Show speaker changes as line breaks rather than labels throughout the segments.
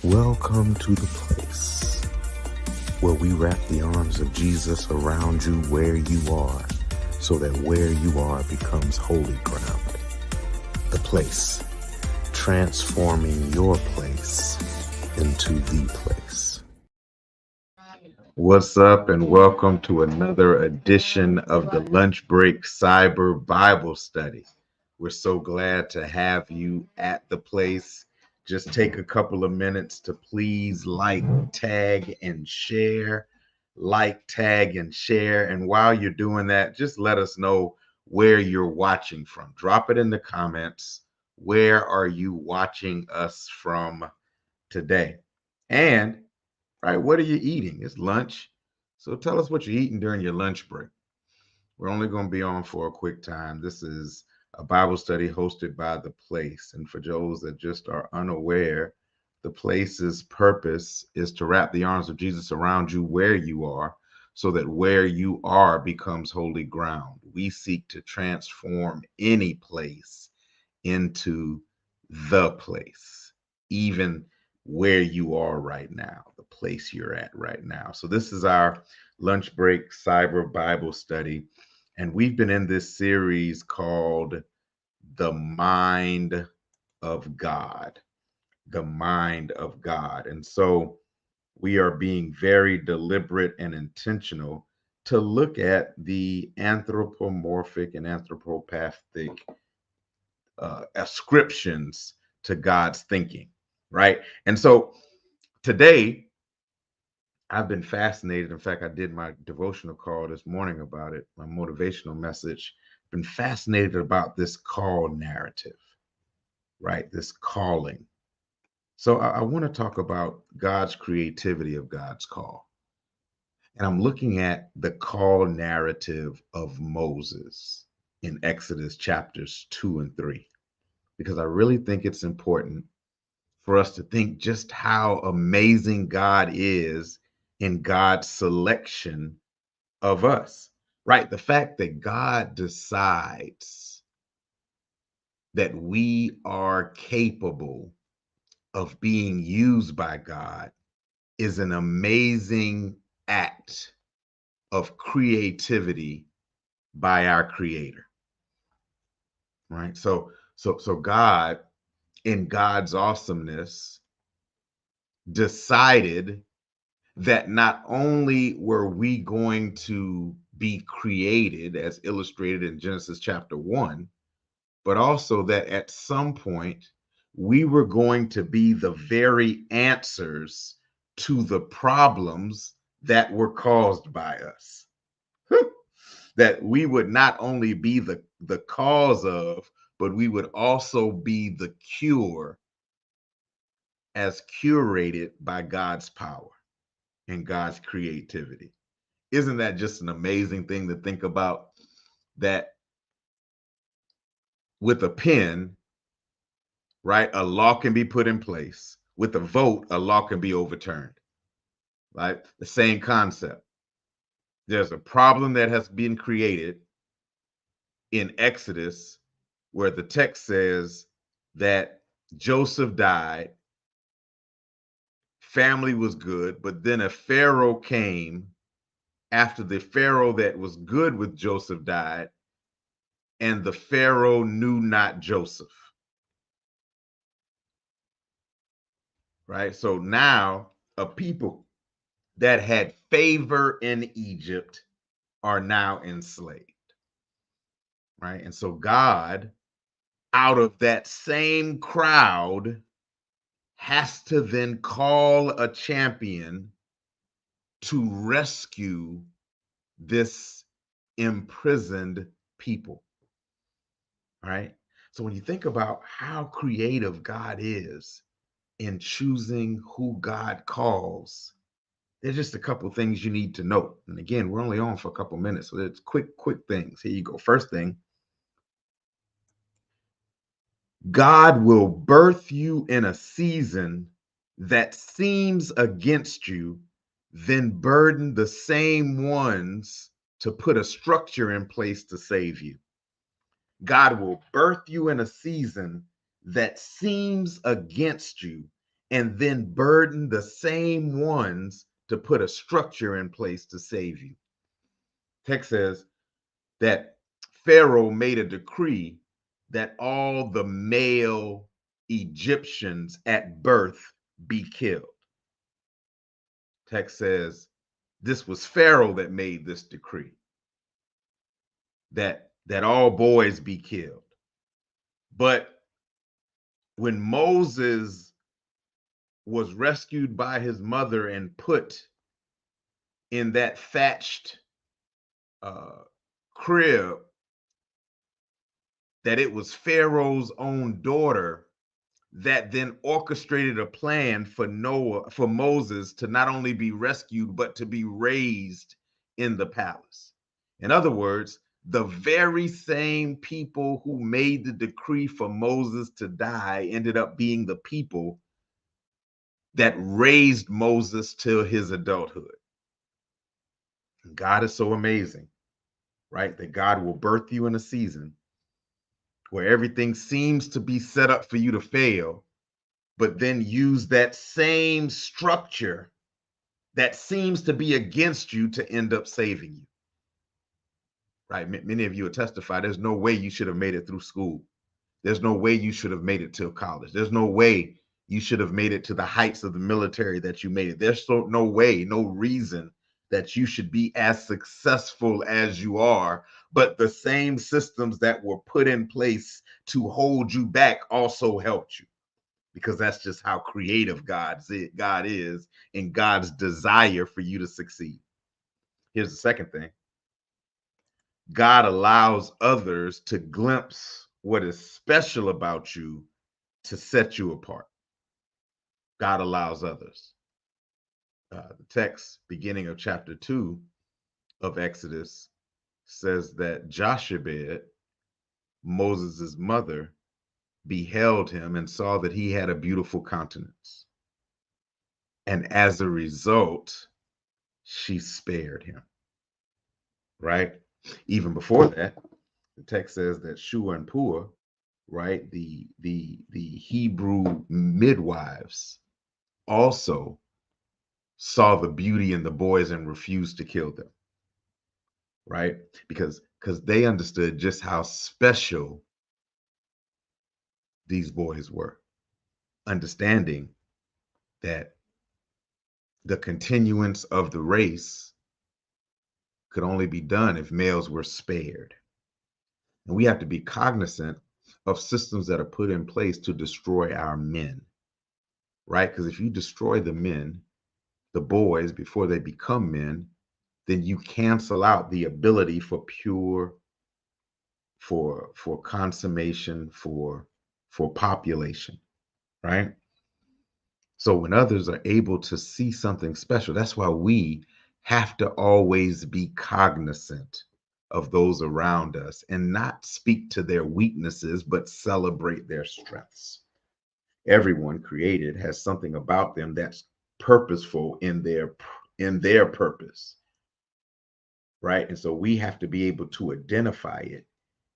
Welcome to the place where we wrap the arms of Jesus around you where you are, so that where you are becomes holy ground. The place, transforming your place into the place. What's up, and welcome to another edition of the Lunch Break Cyber Bible Study. We're so glad to have you at the place. Just take a couple of minutes to please like, tag, and share. Like, tag, and share. And while you're doing that, just let us know where you're watching from. Drop it in the comments. Where are you watching us from today? And right, what are you eating? It's lunch. So tell us what you're eating during your lunch break. We're only going to be on for a quick time. This is a Bible study hosted by The Place. And for those that just are unaware, The Place's purpose is to wrap the arms of Jesus around you where you are, so that where you are becomes holy ground. We seek to transform any place into the place, even where you are right now, the place you're at right now. So this is our lunch break cyber Bible study. And we've been in this series called The Mind of God. The Mind of God. And so we are being very deliberate and intentional to look at the anthropomorphic and anthropopathic ascriptions to God's thinking, right? And so today, I've been fascinated. In fact, I did my devotional call this morning about it, my motivational message. Been fascinated about this call narrative, right? This calling. So I want to talk about God's creativity of God's call. And I'm looking at the call narrative of Moses in Exodus chapters 2 and 3, because I really think it's important for us to think just how amazing God is in God's selection of us, right? The fact that God decides that we are capable of being used by God is an amazing act of creativity by our Creator, right? So God, in God's awesomeness, decided that not only were we going to be created as illustrated in Genesis chapter 1, but also that at some point we were going to be the very answers to the problems that were caused by us. That we would not only be the cause of, but we would also be the cure, as curated by God's power and God's creativity. Isn't that just an amazing thing to think about? That with a pen, right, a law can be put in place. With a vote, a law can be overturned, right? The same concept. There's a problem that has been created in Exodus where the text says that Joseph died, family was good, but then a Pharaoh came after the Pharaoh that was good with Joseph died, and the Pharaoh knew not Joseph. Right? So now a people that had favor in Egypt are now enslaved. Right? And so God, out of that same crowd, has to then call a champion to rescue this imprisoned people. Right? So when you think about how creative God is in choosing who God calls, there's just a couple of things you need to know. And again, we're only on for a couple of minutes, so it's quick things. Here you go. First thing, God will birth you in a season that seems against you, then burden the same ones to put a structure in place to save you. God will birth you in a season that seems against you, and then burden the same ones to put a structure in place to save you. Text says that Pharaoh made a decree that all the male Egyptians at birth be killed. Text says this was Pharaoh that made this decree that all boys be killed. But when Moses was rescued by his mother and put in that thatched crib, that it was Pharaoh's own daughter that then orchestrated a plan for Moses to not only be rescued, but to be raised in the palace. In other words, the very same people who made the decree for Moses to die ended up being the people that raised Moses till his adulthood. God is so amazing, right? That God will birth you in a season where everything seems to be set up for you to fail, but then use that same structure that seems to be against you to end up saving you. Right? Many of you will testify there's no way you should have made it through school. There's no way you should have made it to college. There's no way you should have made it to the heights of the military that you made it. There's no way, no reason that you should be as successful as you are. But the same systems that were put in place to hold you back also helped you, because that's just how creative God is and God's desire for you to succeed. Here's the second thing. God allows others to glimpse what is special about you to set you apart. God allows others. The text beginning of chapter 2 of Exodus says that Jochebed, Moses' mother, beheld him and saw that he had a beautiful countenance. And as a result, she spared him. Right? Even before that, the text says that Shua and Pua, right, the Hebrew midwives, also saw the beauty in the boys and refused to kill them. Right? Because they understood just how special these boys were, understanding that the continuance of the race could only be done if males were spared. And we have to be cognizant of systems that are put in place to destroy our men, right? Because if you destroy the men, the boys, before they become men, then you cancel out the ability for consummation, for population, right? So when others are able to see something special, that's why we have to always be cognizant of those around us and not speak to their weaknesses, but celebrate their strengths. Everyone created has something about them that's purposeful in their purpose, right? And so we have to be able to identify it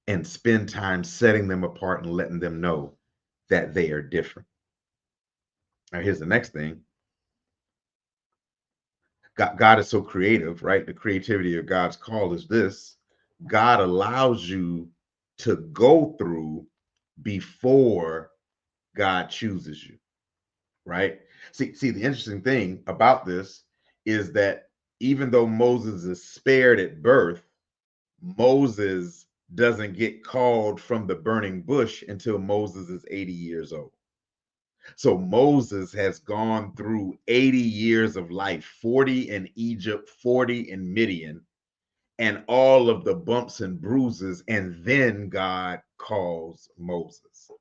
and spend time setting them apart and letting them know that they are different. Now, here's the next thing. God is so creative, right? The creativity of God's call is this: God allows you to go through before God chooses you, right? See, the interesting thing about this is that even though Moses is spared at birth, Moses doesn't get called from the burning bush until Moses is 80 years old. So Moses has gone through 80 years of life, 40 in Egypt, 40 in Midian, and all of the bumps and bruises. And then God calls Moses.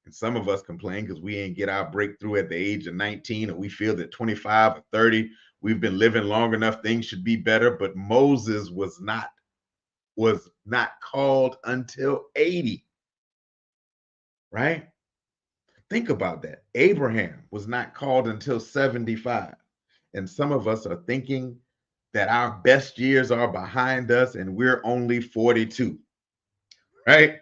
And some of us complain because we ain't get our breakthrough at the age of 19, or we feel that 25 or 30, we've been living long enough, things should be better. But Moses was not called until 80, right? Think about that. Abraham was not called until 75. And some of us are thinking that our best years are behind us and we're only 42, right?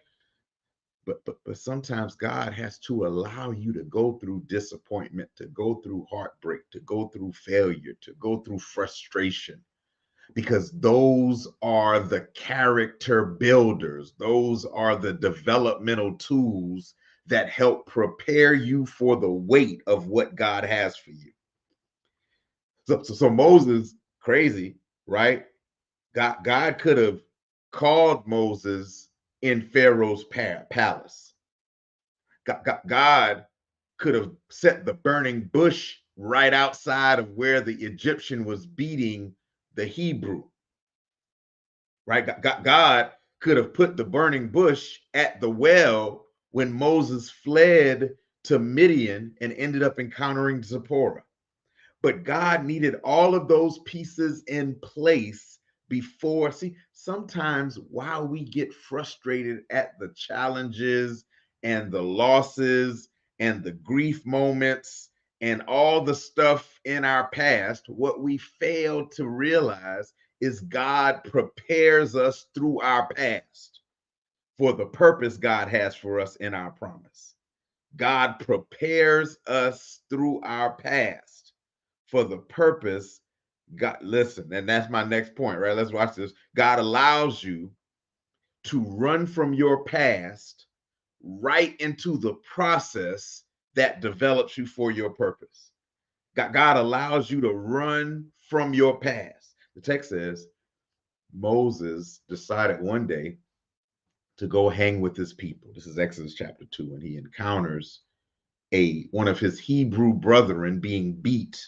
But sometimes God has to allow you to go through disappointment, to go through heartbreak, to go through failure, to go through frustration, because those are the character builders. Those are the developmental tools that help prepare you for the weight of what God has for you. So Moses, crazy, right? God could have called Moses in Pharaoh's palace. God could have set the burning bush right outside of where the Egyptian was beating the Hebrew, right? God could have put the burning bush at the well when Moses fled to Midian and ended up encountering Zipporah. But God needed all of those pieces in place before. See, sometimes while we get frustrated at the challenges and the losses and the grief moments and all the stuff in our past, what we fail to realize is God prepares us through our past for the purpose God has for us in our promise. God prepares us through our past for the purpose. God, listen, and that's my next point, right? Let's watch this. God allows you to run from your past right into the process that develops you for your purpose. God allows you to run from your past. The text says Moses decided one day to go hang with his people. This is Exodus chapter 2, and he encounters one of his Hebrew brethren being beat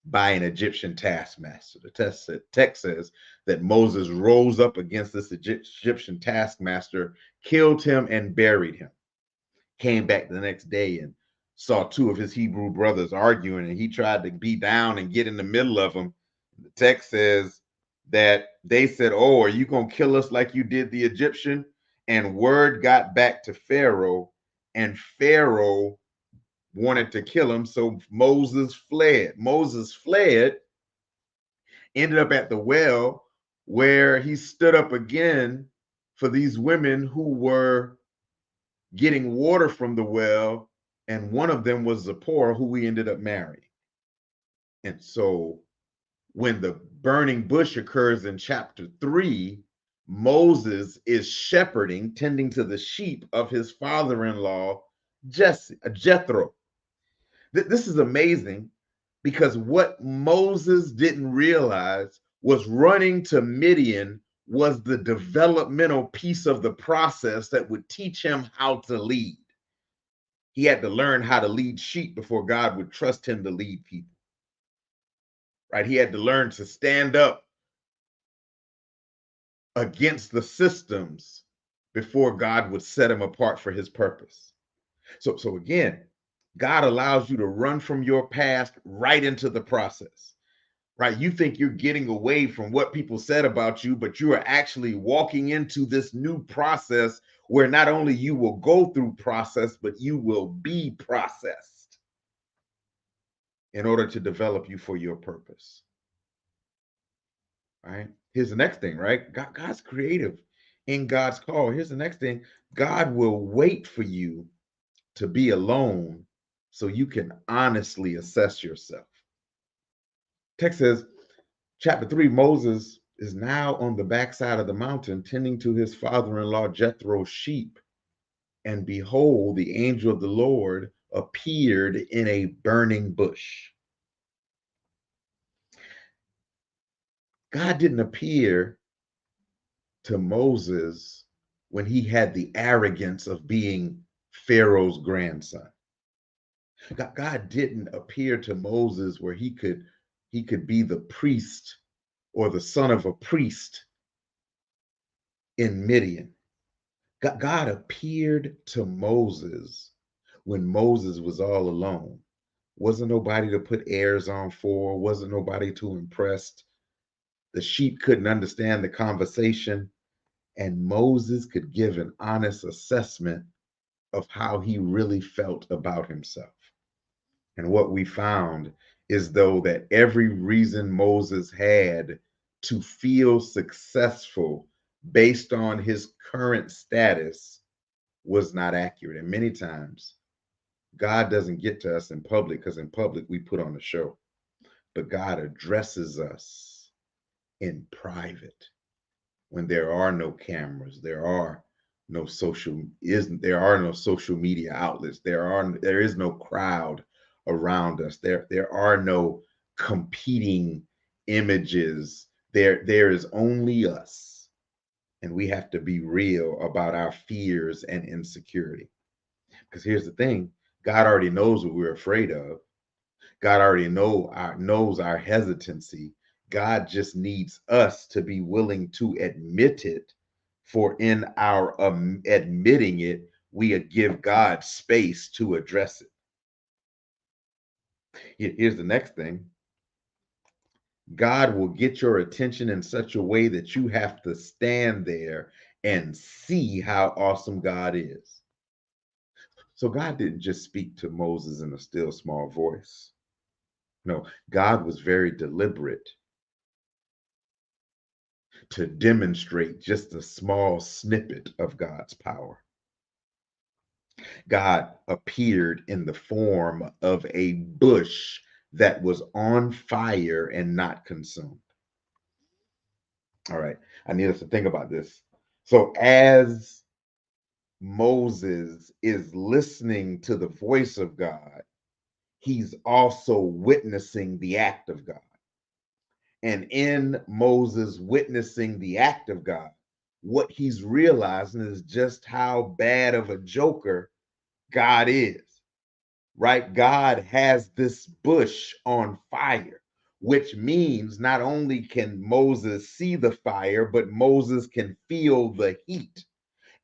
by an Egyptian taskmaster. The text says that Moses rose up against this Egyptian taskmaster, killed him, and buried him. Came back the next day and saw two of his Hebrew brothers arguing, and he tried to be down and get in the middle of them. The text says that they said, "Oh, are you going to kill us like you did the Egyptian?" And word got back to Pharaoh, and Pharaoh wanted to kill him. So Moses fled. Moses fled, ended up at the well where he stood up again for these women who were getting water from the well. And one of them was Zipporah, who we ended up marrying. And so when the burning bush occurs in chapter 3, Moses is shepherding, tending to the sheep of his father-in-law, Jethro. This is amazing because what Moses didn't realize was running to Midian was the developmental piece of the process that would teach him how to lead. He had to learn how to lead sheep before God would trust him to lead people. Right? He had to learn to stand up against the systems before God would set him apart for his purpose. So again, God allows you to run from your past right into the process, right? You think you're getting away from what people said about you, but you are actually walking into this new process where not only you will go through process, but you will be processed in order to develop you for your purpose. Right? Here's the next thing, right? God's creative in God's call. Here's the next thing. God will wait for you to be alone so you can honestly assess yourself. Text says, chapter 3, Moses is now on the backside of the mountain tending to his father-in-law Jethro's sheep. And behold, the angel of the Lord appeared in a burning bush. God didn't appear to Moses when he had the arrogance of being Pharaoh's grandson. God didn't appear to Moses where he could be the priest or the son of a priest in Midian. God appeared to Moses when Moses was all alone. Wasn't nobody to put airs on for, wasn't nobody to impress. The sheep couldn't understand the conversation, and Moses could give an honest assessment of how he really felt about himself. And what we found is though that every reason Moses had to feel successful based on his current status was not accurate. And many times, God doesn't get to us in public because in public we put on a show, but God addresses us in private when there are no cameras, there are no social media outlets, there is no crowd around us, there are no competing images, there is only us, and we have to be real about our fears and insecurity. Because here's the thing, God already knows what we're afraid of. God already knows our hesitancy. God just needs us to be willing to admit it. For in our admitting it, we give God space to address it. Here's the next thing. God will get your attention in such a way that you have to stand there and see how awesome God is. So God didn't just speak to Moses in a still small voice. No, God was very deliberate to demonstrate just a small snippet of God's power. God appeared in the form of a bush that was on fire and not consumed. All right, I need us to think about this. So, as Moses is listening to the voice of God, he's also witnessing the act of God. And in Moses witnessing the act of God, what he's realizing is just how bad of a joker God is, right? God has this bush on fire, which means not only can Moses see the fire, but Moses can feel the heat.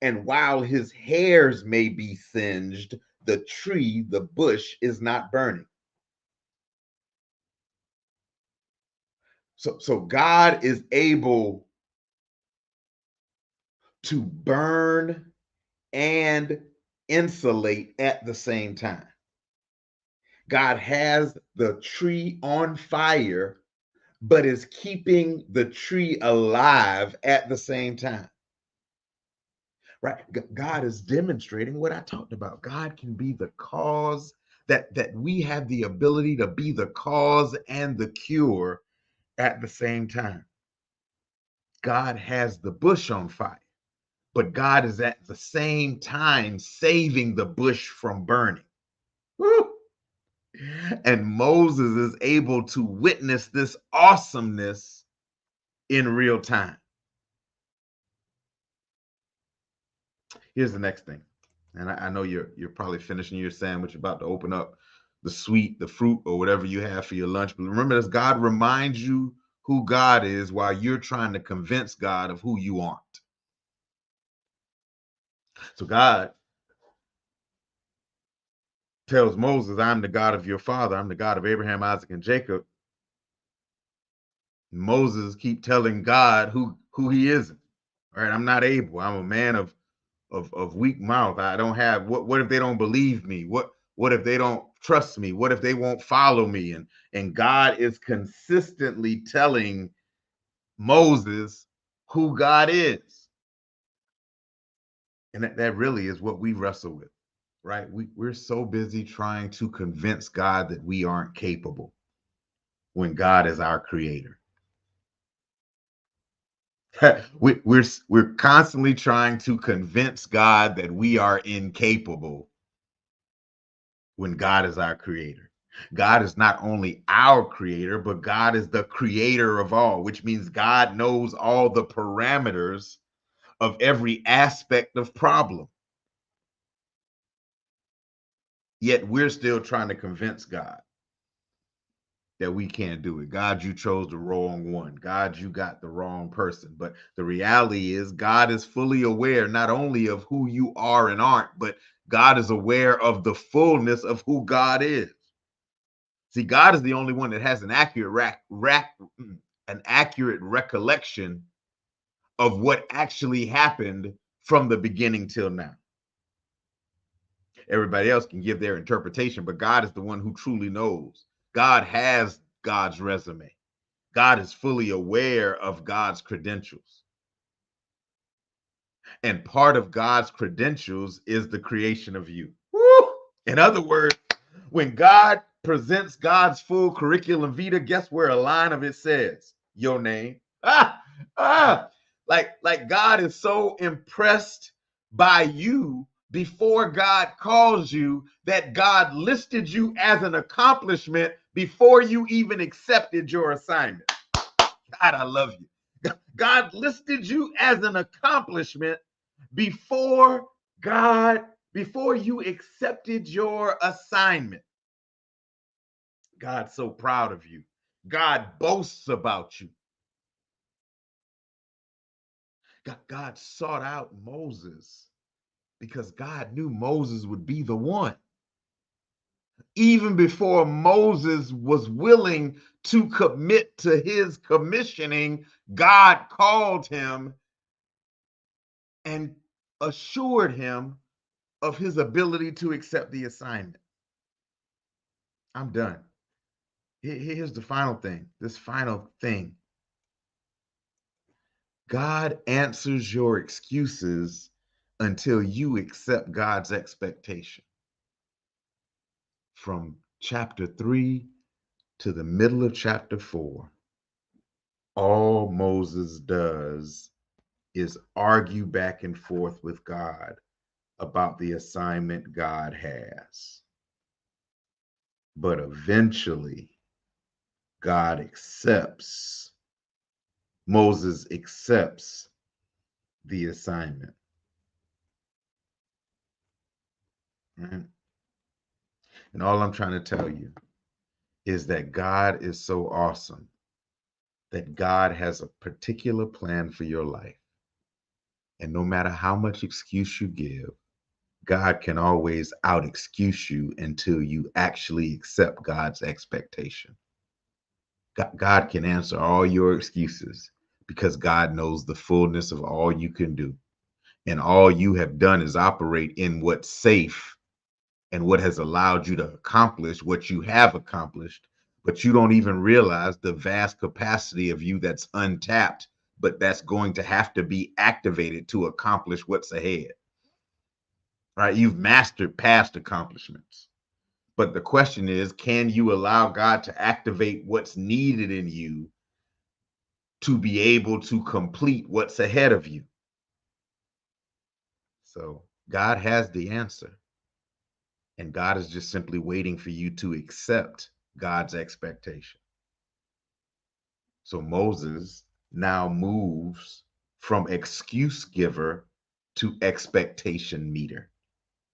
And while his hairs may be singed, the bush is not burning. So God is able to burn and insulate at the same time. God has the tree on fire, but is keeping the tree alive at the same time. Right? God is demonstrating what I talked about. God can be the cause, that we have the ability to be the cause and the cure at the same time. God has the bush on fire, but God is at the same time saving the bush from burning. Woo! And Moses is able to witness this awesomeness in real time. Here's the next thing. And I know you're probably finishing your sandwich, about to open up the fruit, or whatever you have for your lunch. But remember this, God reminds you who God is while you're trying to convince God of who you aren't. So God tells Moses, I'm the God of your father. I'm the God of Abraham, Isaac, and Jacob. Moses keep telling God who he isn't. All right, I'm not able. I'm a man of weak mouth. I don't have what if they don't believe me? What if they don't trust me? What if they won't follow me? And God is consistently telling Moses who God is. And that really is what we wrestle with, right? We're so busy trying to convince God that we aren't capable when God is our creator. We're constantly trying to convince God that we are incapable when God is our creator. God is not only our creator, but God is the creator of all, which means God knows all the parameters of every aspect of problem. Yet we're still trying to convince God that we can't do it. God, you chose the wrong one. God, you got the wrong person. But the reality is, God is fully aware not only of who you are and aren't, but God is aware of the fullness of who God is. See, God is the only one that has an accurate recollection of what actually happened from the beginning till now. Everybody else can give their interpretation, but God is the one who truly knows. God has God's resume. God is fully aware of God's credentials. And part of God's credentials is the creation of you. Woo! In other words, when God presents God's full curriculum vitae, guess where a line of it says? Your name. Like God is so impressed by you before God calls you that God listed you as an accomplishment before you even accepted your assignment. God, I love you. God listed you as an accomplishment before before you accepted your assignment. God's so proud of you. God boasts about you. God sought out Moses because God knew Moses would be the one. Even before Moses was willing to commit to his commissioning, God called him and assured him of his ability to accept the assignment. I'm done. Here's the final thing. This final thing. God answers your excuses until you accept God's expectation. From chapter 3 to the middle of chapter 4, all Moses does is argue back and forth with God about the assignment God has. But eventually, God accepts, Moses accepts the assignment. Right? And all I'm trying to tell you is that God is so awesome that God has a particular plan for your life. And no matter how much excuse you give, God can always out excuse you until you actually accept God's expectation. God can answer all your excuses because God knows the fullness of all you can do. And all you have done is operate in what's safe and what has allowed you to accomplish what you have accomplished, but you don't even realize the vast capacity of you that's untapped, but that's going to have to be activated to accomplish what's ahead. Right? You've mastered past accomplishments. But the question is, can you allow God to activate what's needed in you to be able to complete what's ahead of you? So God has the answer. And God is just simply waiting for you to accept God's expectation. So Moses now moves from excuse giver to expectation meter.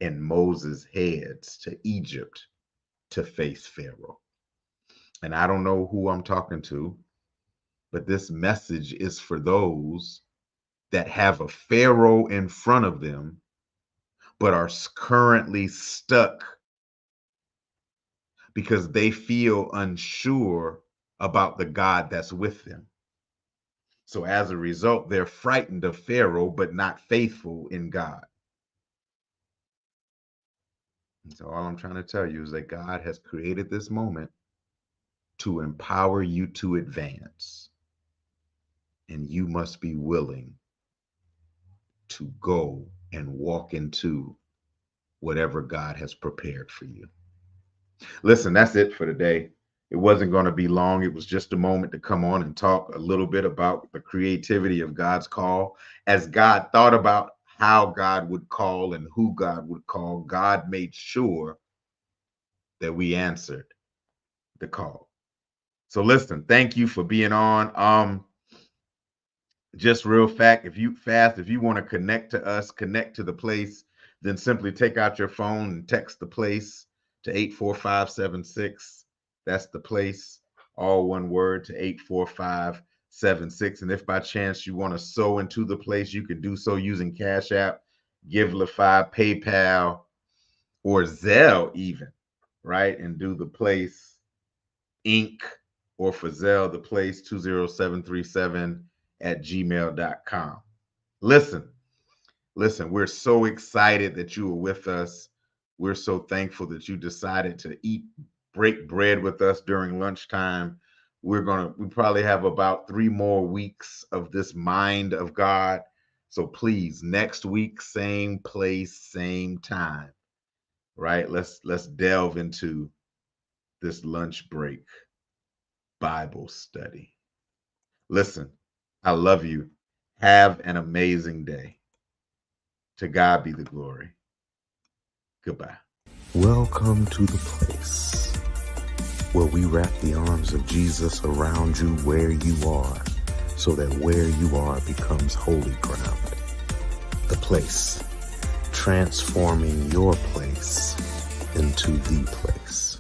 And Moses heads to Egypt to face Pharaoh. And I don't know who I'm talking to, but this message is for those that have a Pharaoh in front of them, but are currently stuck because they feel unsure about the God that's with them. So as a result, they're frightened of Pharaoh, but not faithful in God. And so all I'm trying to tell you is that God has created this moment to empower you to advance. And you must be willing to go and walk into whatever God has prepared for you. Listen, that's it for today. It wasn't going to be long. It was just a moment to come on and talk a little bit about the creativity of God's call. As God thought about how God would call and who God would call, God made sure that we answered the call. So listen, thank you for being on. Just real fact, if you want to connect to us, connect to the place, then simply take out your phone and text the place to 84576. That's the place, all one word, to 84576. And if by chance you want to sow into the place, you can do so using Cash App, Givelify, PayPal, or Zelle even, right? And do the place Inc. or for Zelle, the place 20737@gmail.com. Listen, we're so excited that you were with us. We're so thankful that you decided to break bread with us during lunchtime. We probably have about 3 more weeks of this mind of God. So please, next week, same place, same time, right? Let's delve into this lunch break Bible study. Listen, I love you. Have an amazing day. To God be the glory. Goodbye. Welcome to the place where we wrap the arms of Jesus around you where you are, so that where you are becomes holy ground. The place, transforming your place into the place.